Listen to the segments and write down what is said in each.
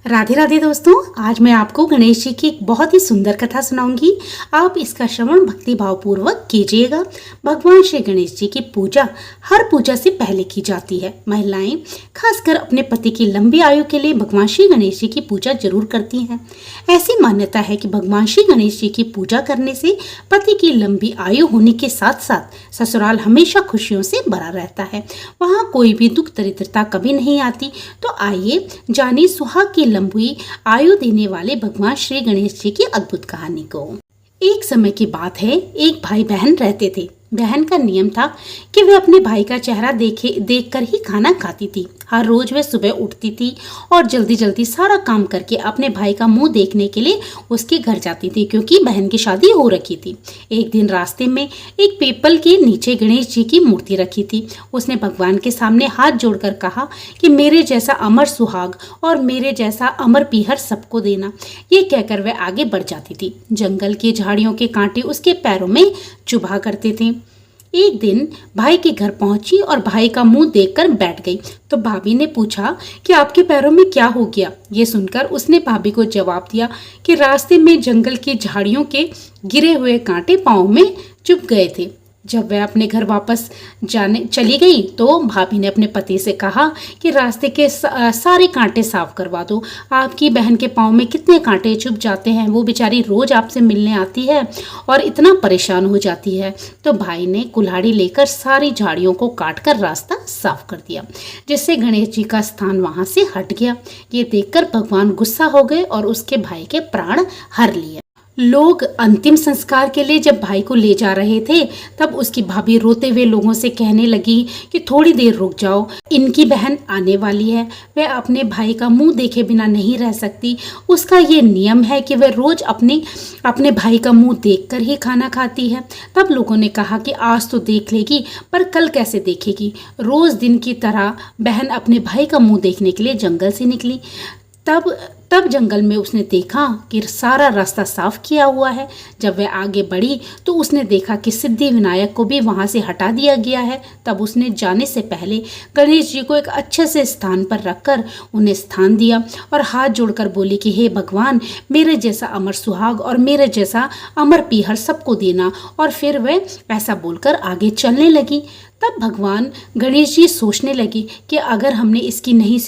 राधे राधे दोस्तों, आज मैं आपको गणेश जी की एक बहुत ही सुंदर कथा सुनाऊंगी। आप इसका श्रवण भक्ति भाव पूर्वक कीजिएगा। भगवान श्री गणेश जी की पूजा हर पूजा से पहले की जाती है। महिलाएं खासकर अपने पति की लंबी आयु के लिए भगवान श्री गणेश जी की पूजा जरूर करती हैं। ऐसी मान्यता है कि भगवान श्री गणेश जी की पूजा करने से पति की लंबी आयु होने के साथ साथ ससुराल हमेशा खुशियों से भरा रहता है, वहाँ कोई भी दुख दरिद्रता कभी नहीं आती। तो आइए जानिए सुहाग की लंबी आयु देने वाले भगवान श्री गणेश जी की अद्भुत कहानी को। एक समय की बात है, एक भाई बहन रहते थे। बहन का नियम था कि वे अपने भाई का चेहरा देखकर ही खाना खाती थी। हर रोज वे सुबह उठती थी और जल्दी जल्दी सारा काम करके अपने भाई का मुंह देखने के लिए उसके घर जाती थी, क्योंकि बहन की शादी हो रखी थी। एक दिन रास्ते में एक पीपल के नीचे गणेश जी की मूर्ति रखी थी। उसने भगवान के सामने हाथ जोड़कर कहा कि मेरे जैसा अमर सुहाग और मेरे जैसा अमर पीहर सबको देना। ये कहकर वह आगे बढ़ जाती थी। जंगल की झाड़ियों के कांटे उसके पैरों में चुभा करते थे। एक दिन भाई के घर पहुंची और भाई का मुंह देखकर बैठ गई। तो भाभी ने पूछा कि आपके पैरों में क्या हो गया। ये सुनकर उसने भाभी को जवाब दिया कि रास्ते में जंगल की झाड़ियों के गिरे हुए कांटे पांव में चुभ गए थे। जब वह अपने घर वापस जाने चली गई तो भाभी ने अपने पति से कहा कि रास्ते के सारे कांटे साफ करवा दो। आपकी बहन के पाँव में कितने कांटे चुभ जाते हैं, वो बेचारी रोज आपसे मिलने आती है और इतना परेशान हो जाती है। तो भाई ने कुल्हाड़ी लेकर सारी झाड़ियों को काटकर रास्ता साफ कर दिया, जिससे गणेश जी का स्थान वहां से हट गया। ये देखकर भगवान गुस्सा हो गए और उसके भाई के प्राण हर लिए। लोग अंतिम संस्कार के लिए जब भाई को ले जा रहे थे, तब उसकी भाभी रोते हुए लोगों से कहने लगी कि थोड़ी देर रुक जाओ, इनकी बहन आने वाली है। वह अपने भाई का मुंह देखे बिना नहीं रह सकती। उसका ये नियम है कि वह रोज अपने भाई का मुंह देखकर ही खाना खाती है। तब लोगों ने कहा कि आज तो देख लेगी, पर कल कैसे देखेगी। रोज दिन की तरह बहन अपने भाई का मुंह देखने के लिए जंगल से निकली। तब जंगल में उसने देखा कि सारा रास्ता साफ किया हुआ है। जब वह आगे बढ़ी तो उसने देखा कि सिद्धि विनायक को भी वहां से हटा दिया गया है। तब उसने जाने से पहले गणेश जी को एक अच्छे से स्थान पर रखकर उन्हें स्थान दिया और हाथ जोड़कर बोली कि हे भगवान, मेरे जैसा अमर सुहाग और मेरे जैसा अमर पीहर सबको देना। और फिर वह ऐसा बोलकर आगे चलने लगी। तब भगवान गणेश जी सोचने लगे कि अगर हमने इसकी नहीं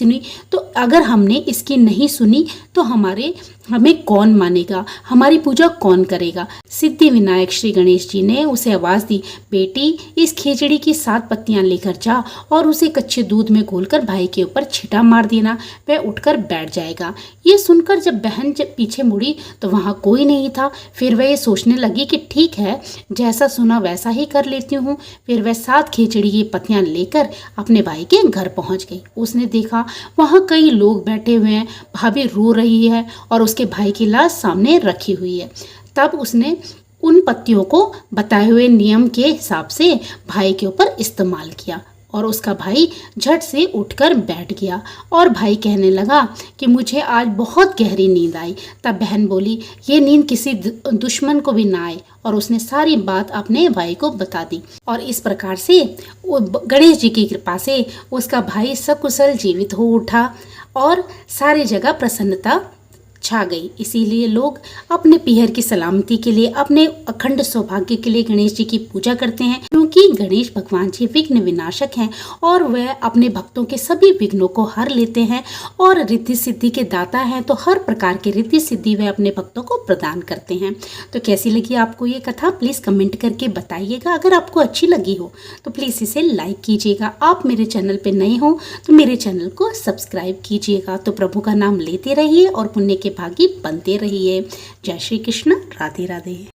सुनी तो हमें कौन मानेगा, हमारी पूजा कौन करेगा। सिद्धि विनायक श्री गणेश जी ने उसे आवाज दी, बेटी इस खिचड़ी की 7 पत्तियां लेकर जा और उसे कच्चे दूध में घोलकर भाई के ऊपर छिटा मार देना, वह उठकर बैठ जाएगा। ये सुनकर जब बहन पीछे मुड़ी तो वहां कोई नहीं था। फिर वह ये सोचने लगी कि ठीक है, जैसा सुना वैसा ही कर लेती हूँ। फिर वह 7 खिचड़ी की पत्तियां लेकर अपने भाई के घर पहुंच गई। उसने देखा वहां कई लोग बैठे हुए हैं, भाभी रो रही है और उसके भाई की लाश सामने रखी हुई है। तब उसने उन पत्तियों को बताए हुए नियम के हिसाब से भाई के ऊपर इस्तेमाल किया और उसका भाई झट से उठकर बैठ गया। और भाई कहने लगा कि मुझे आज बहुत गहरी नींद आई। तब बहन बोली, ये नींद किसी दुश्मन को भी ना आए। और उसने सारी बात अपने भाई को बता दी। और इस प्रकार से गणेश जी की कृपा से उसका भाई सकुशल जीवित हो उठा और सारी जगह प्रसन्नता छा गई। इसीलिए लोग अपने पीहर की सलामती के लिए, अपने अखंड सौभाग्य के लिए गणेश जी की पूजा करते हैं, क्योंकि गणेश भगवान जी विघ्न विनाशक हैं और वह अपने भक्तों के सभी विघ्नों को हर लेते हैं और रिद्धि सिद्धि के दाता हैं। तो हर प्रकार की रिद्धि सिद्धि वह अपने भक्तों को प्रदान करते हैं। तो कैसी लगी आपको ये कथा, प्लीज़ कमेंट करके बताइएगा। अगर आपको अच्छी लगी हो तो प्लीज़ इसे लाइक कीजिएगा। आप मेरे चैनल पर नए हो तो मेरे चैनल को सब्सक्राइब कीजिएगा। तो प्रभु का नाम लेते रहिए और पुण्य के भागी बनते रहिए। जय श्री कृष्ण, राधे राधे।